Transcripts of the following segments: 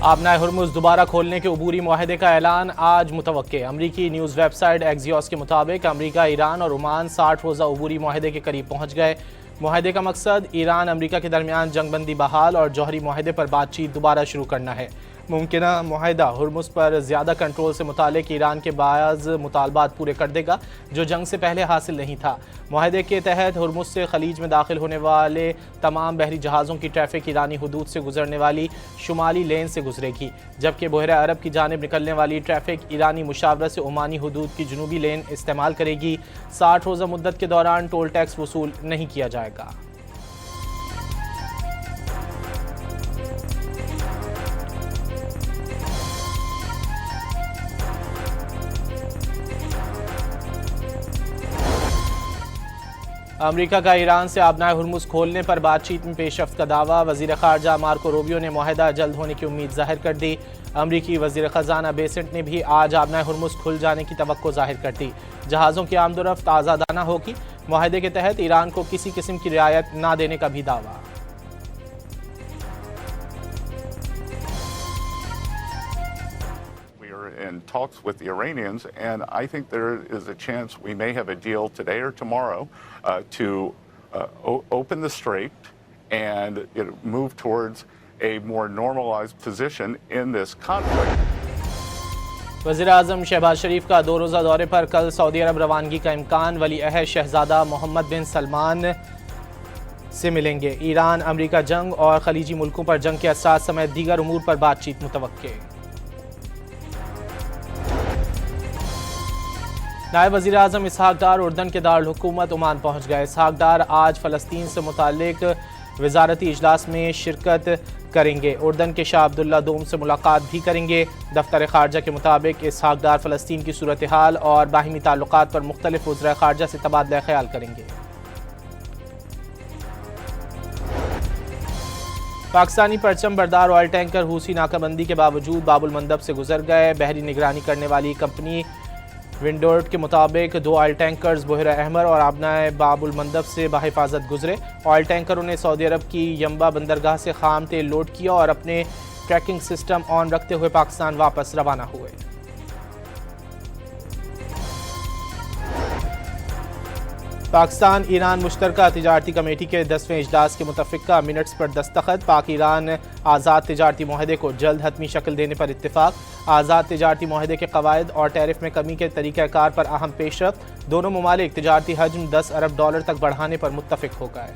आबनाए Hormuz दोबारा खोलने के अबूरी मुआहदे का ऐलान आज मुतवक्के। अमरीकी न्यूज़ वेबसाइट एक्सियोस के मुताबिक अमरीका, ईरान और ओमान 60 रोज़ा अबूरी मुआहदे के करीब पहुँच गए। मुआहदे का मकसद ईरान अमरीका के दरमियान जंगबंदी बहाल और जौहरी मुआहदे पर बातचीत दोबारा शुरू करना है। मुमकिन मुआहदा हुर्मुज़ पर ज़्यादा कंट्रोल से मुतालिक ईरान के बाज़ मुतालबात पूरे कर देगा जो जंग से पहले हासिल नहीं था। मुआहदे के तहत हुर्मुज़ से खलीज में दाखिल होने वाले तमाम बहरी जहाज़ों की ट्रैफिक ईरानी हदूद से गुजरने वाली शुमाली लेन से गुजरेगी, जबकि बहरा अरब की जानिब निकलने वाली ट्रैफिक ईरानी मुशावरत से ओमानी हदूद की जनूबी लेन इस्तेमाल करेगी। 60 रोज़ा मुद्दत के दौरान टोल टैक्स वसूल नहीं किया जाएगा। अमरीका का ईरान से आबनाए हुर्मुज़ खोलने पर बातचीत में पेशरफ्त का दावा। वज़ीर ख़ारजा मार्को रूबियो ने मुआहदा जल्द होने की उम्मीद जाहिर कर दी। अमरीकी वज़ीर ख़ज़ाना बेसेंट ने भी आज आबनाए हुर्मुज़ खुल जाने की तवक्को जाहिर कर दी। जहाज़ों की आमदोरफ्त आज़ादाना होगी। मुआहदे के तहत ईरान को किसी किस्म की रियायत न देने का भी दावा। In talks with the Iranians, and I think there is a chance we may have a deal today or tomorrow to open the strait and move towards a more normalized position in this conflict. वज़ीर आज़म शहबाज शरीफ का 2 रोज़ा दौरे पर कल Saudi अरब रवानगी का इम्कान। वली अहद शहजादा मोहम्मद बिन सलमान से मिलेंगे। ईरान अमरीका जंग और खलीजी मुल्कों पर जंग के असरात समेत दीगर उमूर पर बातचीत मुतवक्के। नायब वज़ीर आज़म इसहाक डार उर्दन के दारुल हुकूमत ओमान पहुँच गए। इसहाक डार आज फ़लस्तीन से मुताल्लिक वज़ारती इजलास में शिरकत करेंगे। उर्दन के शाह अब्दुल्ला दोम से मुलाकात भी करेंगे। दफ्तर ख़ारजा के मुताबिक इसहाक डार फ़लस्तीन की सूरत हाल और बाहिमी ताल्लुकात पर मुख्तलिफ वज़राए ख़ारजा से तबादला ख्याल करेंगे। पाकिस्तानी परचम बरदार ऑयल टैंकर हूसी नाकाबंदी के बावजूद बाबुल मंदब से गुजर गए। बहरी निगरानी करने वाली कंपनी विंडोर्ट के मुताबिक 2 ऑयल टैंकर्स बहरा अहमर और आबनाए बाबुल मंदब से बाहिफाजत गुजरे। ऑयल टैंकरों ने सऊदी अरब की यंबा बंदरगाह से खाम तेल लोड किया और अपने ट्रैकिंग सिस्टम ऑन रखते हुए पाकिस्तान वापस रवाना हुए। पाकिस्तान ईरान मुश्तरका तिजारती कमेटी के 10वें इजलास के मुतफ़िका मिनट्स पर दस्तखत। पाक ईरान आज़ाद तिजारती मुआहदे को जल्द हतमी शक्ल देने पर इत्तेफाक। आज़ाद तिजारती मुआहदे के कवायद और टैरिफ में कमी के तरीक़ाकार पर अहम पेशरफ्त। दोनों ममालिक तिजारती हजम $10 अरब तक बढ़ाने पर मुत्तफ़िक हो गए।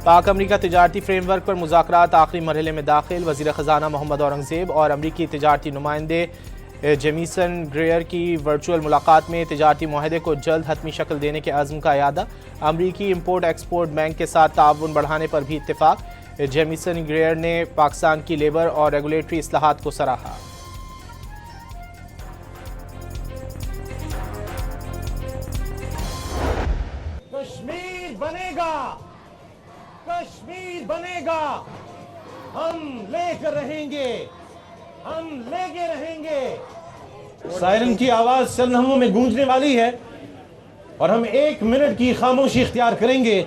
पाक अमरीका तिजारती फ्रेमवर्क पर मुज़ाकरात आखिरी मरहले में दाखिल। वज़ीर ख़ज़ाना मोहम्मद औरंगज़ेब और अमरीकी तिजारती नुमाइंदे जेमिसन ग्रेयर की वर्चुअल मुलाकात में तिजारती मुआहदे को जल्द हतमी शक्ल देने के अज़्म का यादा। अमरीकी इम्पोर्ट एक्सपोर्ट बैंक के साथ ताउन बढ़ाने पर भी इत्तेफाक। जेमिसन ग्रेयर ने पाकिस्तान की लेबर और रेगुलेटरी इस्लाहात को सराहा। कश्मीर बनेगा, कश्मीर बनेगा, हम लेकर रहेंगे, हम लेके रहेंगे। सायरन की आवाज सरनमों में गूंजने वाली है और हम 1 मिनट की खामोशी इख्तियार करेंगे।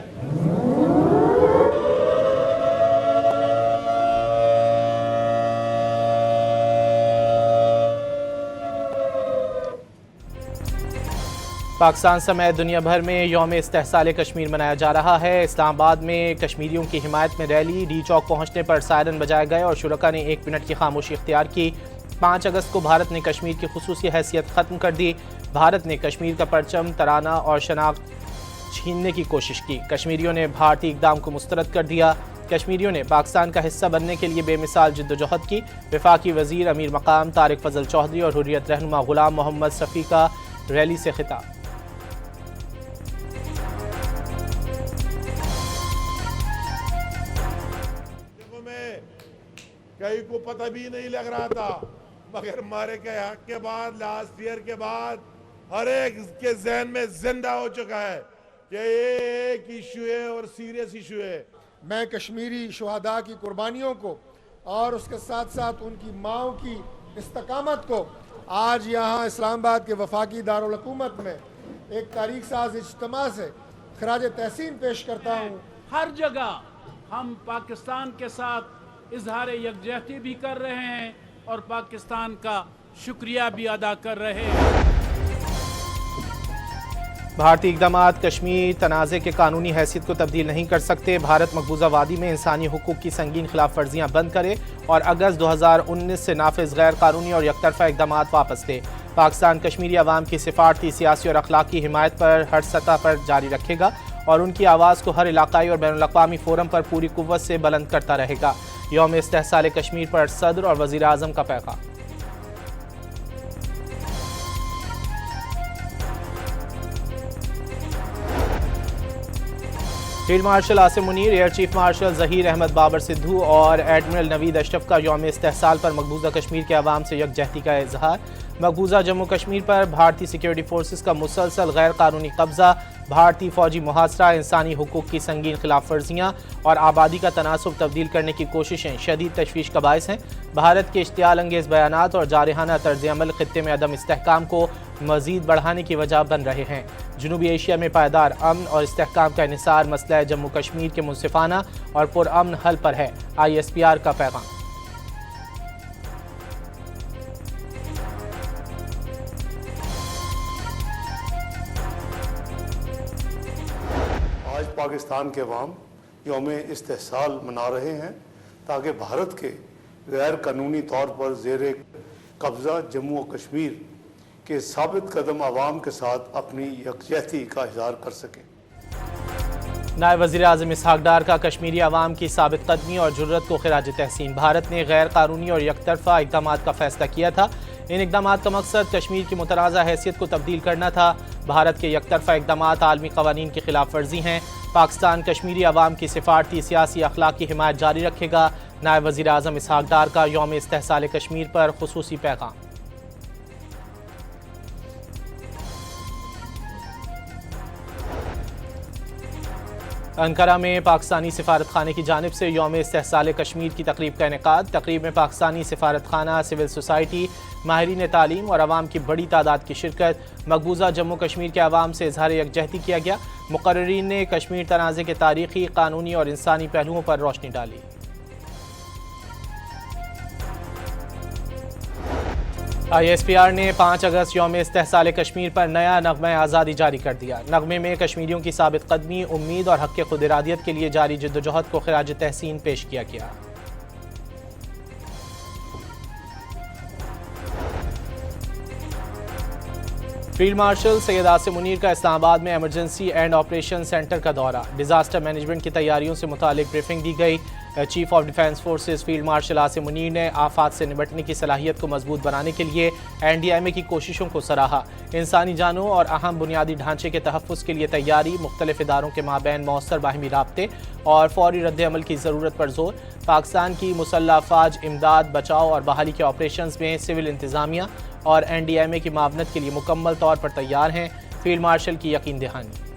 पाकिस्तान समेत दुनिया भर में यौम इस्तेहसाल कश्मीर मनाया जा रहा है। इस्लामाबाद में कश्मीरियों की हिमायत में रैली। डी चौक पहुंचने पर सायरन बजाए गए और शुरका ने 1 मिनट की खामोशी इख्तियार की। 5 अगस्त को भारत ने कश्मीर की खुसूसी हैसियत ख़त्म कर दी। भारत ने कश्मीर का परचम, तराना और शनाख्त छीनने की कोशिश की। कश्मीरियों ने भारतीय इक़दाम को मुस्तरद कर दिया। कश्मीरियों ने पाकिस्तान का हिस्सा बनने के लिए बेमिसाल जिद्दोजहद की। वफाकी वज़ीर अमीर मकाम तारिक फजल चौधरी और हुर्रियत रहनुमा गुलाम मोहम्मद सफ़ी का रैली से खिताब। कई को पता भी नहीं लग रहा था, मगर मारे के हक के बाद, लास्ट ईयर के बाद हर एक के जहन में जिंदा हो चुका है कि ये एक इशू है और सीरियस इशू है। मैं कश्मीरी शुहदा की कुर्बानियों को और उसके साथ साथ उनकी माओं की इस्तकामत को आज यहाँ इस्लामाबाद के वफाकी दारुल हुकूमत में एक तारीख साज इज्तिमा से खराज तहसीन पेश करता हूँ। हर जगह हम पाकिस्तान के साथ इजहार यकजहती भी कर रहे हैं और पाकिस्तान का शुक्रिया भी अदा कर रहे हैं। भारतीय इक़दामात कश्मीर तनाज़े के कानूनी हैसियत को तब्दील नहीं कर सकते। भारत मकबूजा वादी में इंसानी हुकूक की संगीन खिलाफ वर्जियाँ बंद करे और अगस्त 2019 से नाफिज गैर कानूनी और यकतरफा इक़दामात वापस ले। पाकिस्तान कश्मीरी अवाम की सिफारती, सियासी और अखलाकी हिमायत पर हर सतह पर जारी रखेगा और उनकी आवाज़ को हर इलाकाई और बैनुल अक़वामी फोरम पर पूरी कुव्वत से बुलंद करता रहेगा। यौम इस्तेहसाल कश्मीर पर सदर और वज़ीर आज़म का पैगाम। Field marshal Asim Munir, air chief marshal Zaheer Ahmed Babar Sidhu और एडमिरल नवीद अशरफ का यौम इस्तेहसाल पर मकबूजा कश्मीर के अवाम से यकजहती का इजहार। मकबूजा जम्मू कश्मीर पर भारतीय सिक्योरिटी फोर्सेस का मुसलसल गैर कानूनी कब्जा, भारतीय फौजी मुहासरा, इंसानी हुकूक की संगीन खिलाफ वर्जियाँ और आबादी का तनासुब तब्दील करने की कोशिशें शदीद तशवीश का बायस हैं। भारत के इश्तियाल अंगेज़ बयानात और जारहाना तर्ज अमल खित्ते में अदम इस्तेहकाम को मज़ीद बढ़ाने की वजह बन रहे हैं। जनूबी एशिया में पायदार अमन और इस्तेहकाम का इन्हिसार मसला जम्मू कश्मीर के मुनसिफाना और पुरअमन हल पर है। ISPR का पैगाम। आज पाकिस्तान के अवाम यौम इस्तेहसाल मना रहे हैं ताकि भारत के गैर कानूनी तौर पर ज़ेर कब्ज़ा जम्मू और कश्मीर के साबित कदम अवाम के साथ अपनी यकजहती का इज़हार कर सकें। नायब वज़ीर आज़म इसहाक डार का कश्मीरी अवाम की साबित कदमी और जुर्रत को खिराज तहसीन। भारत ने गैर कानूनी और यकतरफा इक़दामात का फैसला किया था। इन इक़दामात का मकसद कश्मीर की मुतनाज़ा हैसियत को तब्दील करना था। भारत के यकतरफा इक़दामात आलमी क़वानीन की खिलाफ वर्जी हैं। पाकिस्तान कश्मीरी अवाम की सिफारती, सियासी, अखलाकी हिमायत जारी रखेगा। नायब वज़ीर आज़म इसहाक डार का यौम इस्तेहसाल कश्मीर पर खुसूसी पैगाम। अंकारा में पाकिस्तानी सिफारत खाने की जानिब से यौम इस्तेहसाल कश्मीर की तकरीब का इनेकाद। तकरीब में पाकिस्तानी सिफारत खाना, सिविल सोसाइटी, माहिरीन तालीम और अवाम की बड़ी तादाद की शिरकत। मकबूजा जम्मू कश्मीर के अवाम से इजहार यकजहती किया गया। मुकर्रीरीन ने कश्मीर तनाज़े के तारीखी, कानूनी और इंसानी पहलुओं पर रोशनी डाली। ISPR ने 5 अगस्त यौम इस्तेहसाल कश्मीर पर नया नगमा आज़ादी जारी कर दिया। नगमे में कश्मीरियों की साबित कदमी, उम्मीद और हक़ खुद इरादियत के लिए जारी जद्दोजहद को खिराज तहसीन पेश किया गया। फील्ड मार्शल सैयद आसिम मुनीर का इस्लामाबाद में एमरजेंसी एंड ऑपरेशन सेंटर का दौरा। डिजास्टर मैनेजमेंट की तैयारियों से मुतालिक ब्रीफिंग दी गई। Chief of defence forces field marshal Asim Munir ने आफात से निपटने की सलाहियत को मजबूत बनाने के लिए NDMA की कोशिशों को सराहा। इंसानी जानों और अहम बुनियादी ढांचे के तहफ़्फ़ुज़ के लिए तैयारी, मुख्तलिफ इदारों के माबैन मौसर बाहिमी राब्ते और फौरी रद्द-ए-अमल की ज़रूरत पर जोर। पाकिस्तान की मुसल्लह अफ़वाज इमदाद, बचाव और बहाली के ऑपरेशन में सिविल इंतज़ामिया और NDMA की मावनत के लिए मुकम्मल तौर पर तैयार हैं। फील्ड मार्शल की यकीन दहानी।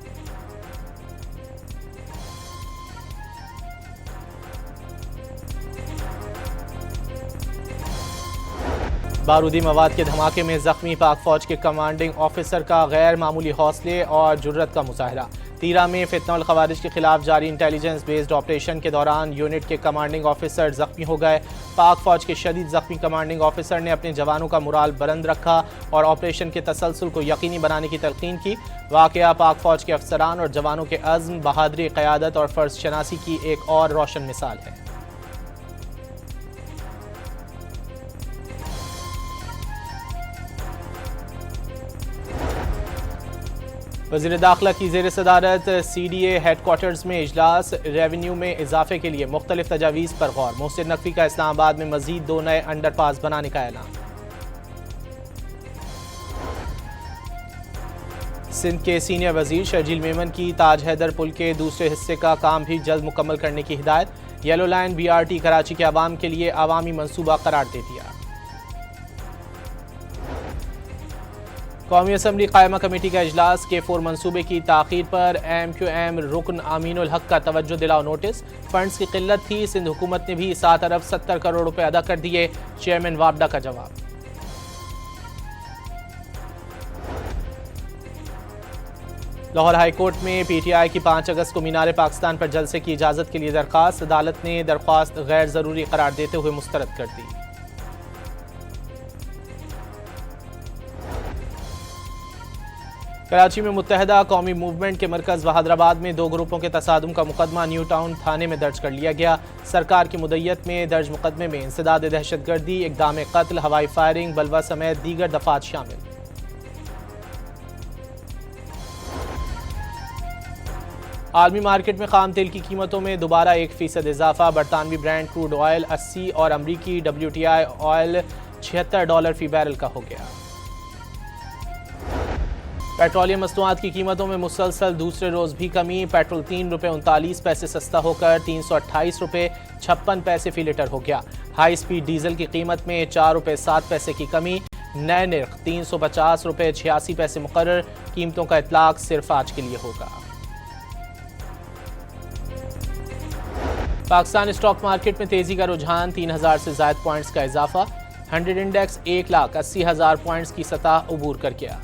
बारूदी मवाद के धमाके में जख्मी पाक फौज के कमांडिंग ऑफिसर का गैर मामूली हौसले और जुर्रत का मुजाहरा। तीरा में फितनल खवारिज के खिलाफ जारी इंटेलिजेंस बेस्ड ऑपरेशन के दौरान यूनिट के कमांडिंग ऑफिसर जख्मी हो गए। पाक फौज के शदीद जख्मी कमांडिंग ऑफिसर ने अपने जवानों का मुराल बुलंद रखा और ऑपरेशन के तसलसल को यकीनी बनाने की तलकीन की। वाकया पाक फौज के अफसरान और जवानों के अज़्म, बहादुरी, क़यादत और फ़र्ज शनासी की एक और रोशन मिसाल है। वज़ीर दाखिला की ज़ेर सदारत CDA हेडक्वार्टर्स में इजलास। रेवेन्यू में इजाफे के लिए मुख्तलिफ तजावीज़ पर गौर। मोहसिन नकवी का इस्लामाबाद में मज़ीद 2 नए अंडरपास बनाने का ऐलान। सिंध के सीनियर वज़ीर शर्जील मेमन की ताज हैदर पुल के दूसरे हिस्से का काम भी जल्द मुकम्मल करने की हिदायत। येलो लाइन BRT कराची के आवाम के लिए आवामी मनसूबा करार दे दिया। कौमी असम्बली कायमा कमेटी का इजलास K4 मनसूबे की ताख़ीर पर MQM रुकन अमीनुल हक का तवज्जो दिलाओ नोटिस। फंड्स की किल्लत थी, सिंध हुकूमत ने भी 7 अरब 70 करोड़ रुपए अदा कर दिए। चेयरमैन वापडा का जवाब। लाहौर हाई कोर्ट में पीटीआई की 5 अगस्त को मीनार पाकिस्तान पर जलसे की इजाज़त के लिए दरख्वास्त, अदालत ने दरख्वास्त गैर ज़रूरी करार देते हुए मुस्तरद कर दी। कराची में मुत्तहदा कौमी मूवमेंट के मरकज़ व हैदराबाद में 2 ग्रुपों के तसादुम का मुकदमा न्यू टाउन थाने में दर्ज कर लिया गया। सरकार की मुद्दत में दर्ज मुकदमे में इंसदाद दहशतगर्दी, इक़दाम कत्ल, हवाई फायरिंग, बलवा समेत दीगर दफात शामिल। आलमी मार्केट में खाम तेल की कीमतों में दोबारा 1% इजाफा, बरतानवी ब्रांड क्रूड ऑयल 80 और अमरीकी WTI ऑयल $76 फी बैरल का हो गया। पेट्रोलियम मसनूआत की कीमतों में मुसलसल दूसरे रोज भी कमी, पेट्रोल ₹3.39 सस्ता होकर ₹328.56 फी लीटर हो गया। हाई स्पीड डीजल की कीमत में ₹4.07 की कमी, नए निर्ख ₹350.86 मुकर्रर। कीमतों का इतलाक सिर्फ आज के लिए होगा। पाकिस्तान स्टॉक मार्केट में तेजी का रुझान, 3000 से ज़ायद पॉइंट्स का इजाफा, 100 इंडेक्स 1,80,000 पॉइंट्स की सतह अबूर कर गया।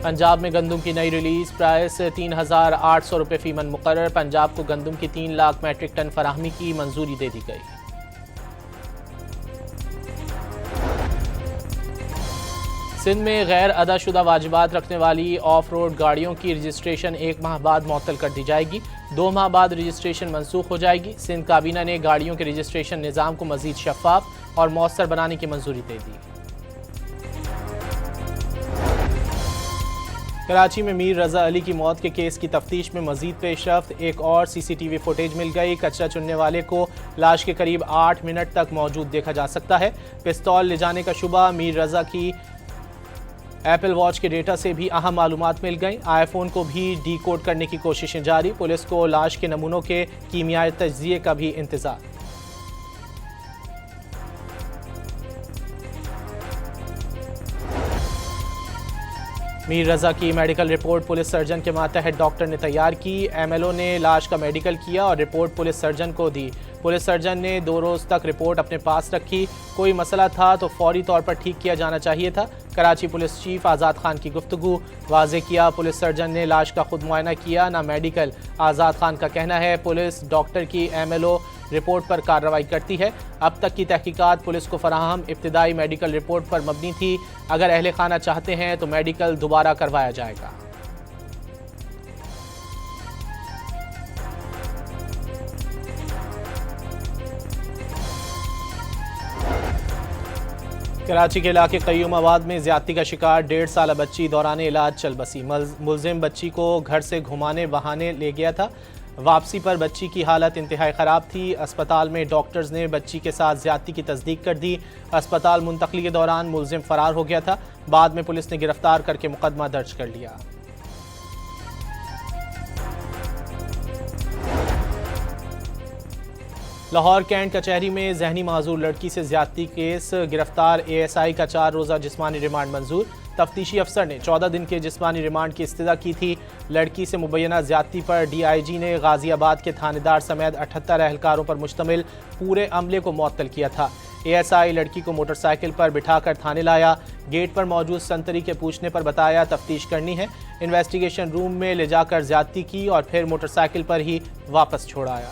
पंजाब में गंदम की नई रिलीज, प्राइस ₹3,800 फीमन मुकर्रर। पंजाब को गंदम की 3 लाख मैट्रिक टन फराहमी की मंजूरी दे दी गई। सिंध में गैर अदाशुदा वाजिबात रखने वाली ऑफ रोड गाड़ियों की रजिस्ट्रेशन 1 माह बाद मुअत्तल कर दी जाएगी। 2 माह बाद रजिस्ट्रेशन मनसूख हो जाएगी। सिंध काबीना ने गाड़ियों के रजिस्ट्रेशन निज़ाम को मजीद शफाफ और मौसर बनाने की मंजूरी दे दी। कराची में मीर रजा अली की मौत के केस की तफ्तीश में मजीद पेशरफ्त, एक और CCTV फुटेज मिल गई। कचरा चुनने वाले को लाश के करीब 8 मिनट तक मौजूद देखा जा सकता है। पिस्तौल ले जाने का शुबा, मीर रजा की एप्पल वॉच के डेटा से भी अहम मालूमात मिल गई। आईफोन को भी डीकोड करने की कोशिशें जारी। पुलिस को लाश के नमूनों के कीमियाई तज्जिए का भी इंतजार। मीर रजा की मेडिकल रिपोर्ट पुलिस सर्जन के मातहत डॉक्टर ने तैयार की। MLO ने लाश का मेडिकल किया और रिपोर्ट पुलिस सर्जन को दी। पुलिस सर्जन ने 2 रोज़ तक रिपोर्ट अपने पास रखी। कोई मसला था तो फौरी तौर पर ठीक किया जाना चाहिए था। कराची पुलिस चीफ आज़ाद खान की गुफ्तगू, वाज़े किया पुलिस सर्जन ने लाश का खुद मुआयना किया ना मेडिकल। आज़ाद खान का कहना है पुलिस डॉक्टर की MLO रिपोर्ट पर कार्रवाई करती है। अब तक की तहकीकात पुलिस को फराहम इब्तिदाई मेडिकल रिपोर्ट पर मबनी थी। अगर अहले खाना चाहते हैं तो मेडिकल दोबारा करवाया जाएगा। कराची के इलाके क़य्यूमाबाद में ज्यादती का शिकार 1.5 साल बच्ची दौरान इलाज चल बसी। मुलजिम बच्ची को घर से घुमाने बहाने ले गया था। वापसी पर बच्ची की हालत इंतहाई ख़राब थी। अस्पताल में डॉक्टर्स ने बच्ची के साथ ज्यादती की तस्दीक कर दी। अस्पताल मुंतकली के दौरान मुलजिम फरार हो गया था। बाद में पुलिस ने गिरफ्तार करके मुकदमा दर्ज कर लिया। लाहौर कैंट कचहरी में जहनी माजूर लड़की से ज्यादती केस, गिरफ्तार ASI का 4 रोज़ा जिस्मानी रिमांड मंजूर। तफ्तीशी अफसर ने 14 दिन के जिस्मानी रिमांड की इस्तदा की थी। लड़की से मुबैना ज्यादती पर DIG ने गाजियाबाद के थानेदार समेत 78 एहलकारों पर मुश्तमिल पूरे अमले को मुअत्तल किया था। ASI लड़की को मोटरसाइकिल पर बिठाकर थाने लाया। गेट पर मौजूद संतरी के पूछने पर बताया तफ्तीश करनी है। इन्वेस्टिगेशन रूम में ले जाकर ज्यादती की और फिर मोटरसाइकिल पर ही वापस छोड़ाया।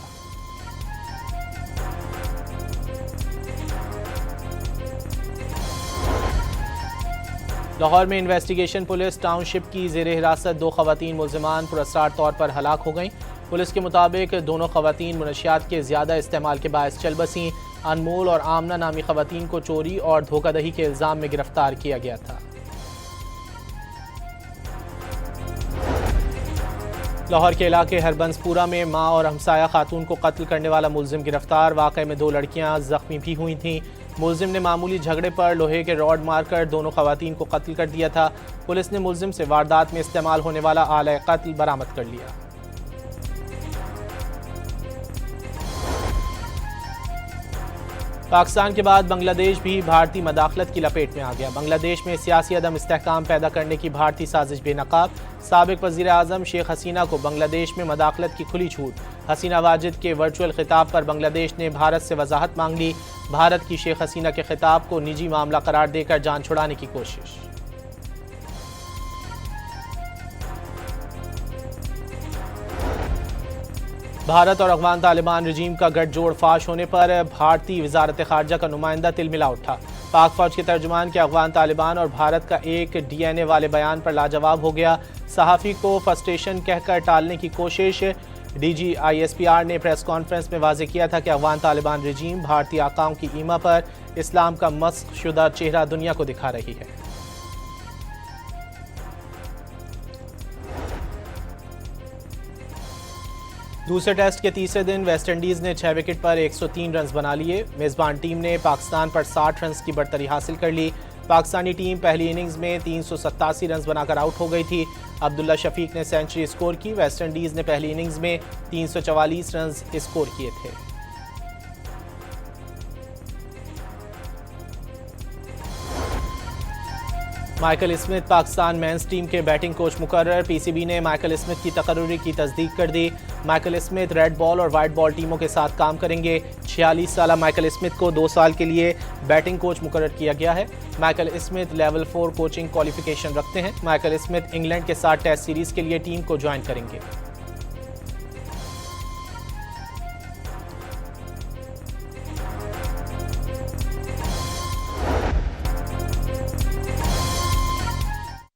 लाहौर में इन्वेस्टिगेशन पुलिस टाउनशिप की ज़ेर हिरासत 2 ख़वातीन मुलज़िमान पुरअसरार तौर पर हलाक हो गईं। पुलिस के मुताबिक दोनों ख़वातीन मुनशियात के ज़्यादा इस्तेमाल के बायस चल बसीं। अनमोल और आमना नामी ख़वातीन को चोरी और धोखाधड़ी के इल्ज़ाम में गिरफ्तार किया गया था। लाहौर के इलाके हरबंसपुरा में माँ और हमसाया खातून को कत्ल करने वाला मुलजिम गिरफ्तार। वाक़े में 2 लड़कियां जख्मी भी हुई थीं। मुलजिम ने मामूली झगड़े पर लोहे के रॉड मारकर दोनों खवातीन को कत्ल कर दिया था। पुलिस ने मुलजिम से वारदात में इस्तेमाल होने वाला आला कत्ल बरामद कर लिया। पाकिस्तान के बाद बांग्लादेश भी भारतीय मदाखलत की लपेट में आ गया। बांग्लादेश में सियासी अदम इस्तेहकाम पैदा करने की भारतीय साजिश बेनकाब। साबिक वज़ीर आज़म शेख हसीना को बांग्लादेश में मदाखलत की खुली छूट। हसीना वाजिद के वर्चुअल खिताब पर बांग्लादेश ने भारत से वजाहत मांग ली। भारत की शेख हसीना के खिताब को निजी मामला करार देकर जान छुड़ाने की कोशिश। भारत और अफगान तालिबान रजीम का गठजोड़ फाश होने पर भारतीय वजारत खारजा का नुमाइंदा तिलमिला उठा। पाक फौज के तर्जुमान के अफगान तालिबान और भारत का एक DNA वाले बयान पर लाजवाब हो गया। सहाफ़ी को फ्रस्ट्रेशन कहकर टालने की कोशिश। DG ISPR ने प्रेस कॉन्फ्रेंस में वाज़ेह किया था कि अफगान तालिबान रजीम भारतीय आकाओं की ईमा पर इस्लाम का मस्ख शुदा चेहरा दुनिया को दिखा रही है। दूसरे टेस्ट के तीसरे दिन वेस्टइंडीज़ ने 6 विकेट पर 103 रन बना लिए। मेज़बान टीम ने पाकिस्तान पर 60 रन की बढ़तरी हासिल कर ली। पाकिस्तानी टीम पहली इनिंग्स में 387 रन बनाकर आउट हो गई थी। अब्दुल्ला शफीक ने सेंचुरी स्कोर की। वेस्टइंडीज़ ने पहली इनिंग्स में 344 रन स्कोर किए थे। Michael Smith Pakistan men's team के बैटिंग कोच मुकर्रर। PCB ने माइकल स्मिथ की तकर्रुरी की तस्दीक कर दी। माइकल स्मिथ रेड बॉल और वाइट बॉल टीमों के साथ काम करेंगे। 46 साला माइकल स्मिथ को 2 साल के लिए बैटिंग कोच मुकर्रर किया गया है। Michael Smith level 4 coaching qualification रखते हैं। माइकल स्मिथ इंग्लैंड के साथ टेस्ट सीरीज के लिए टीम को ज्वाइन करेंगे।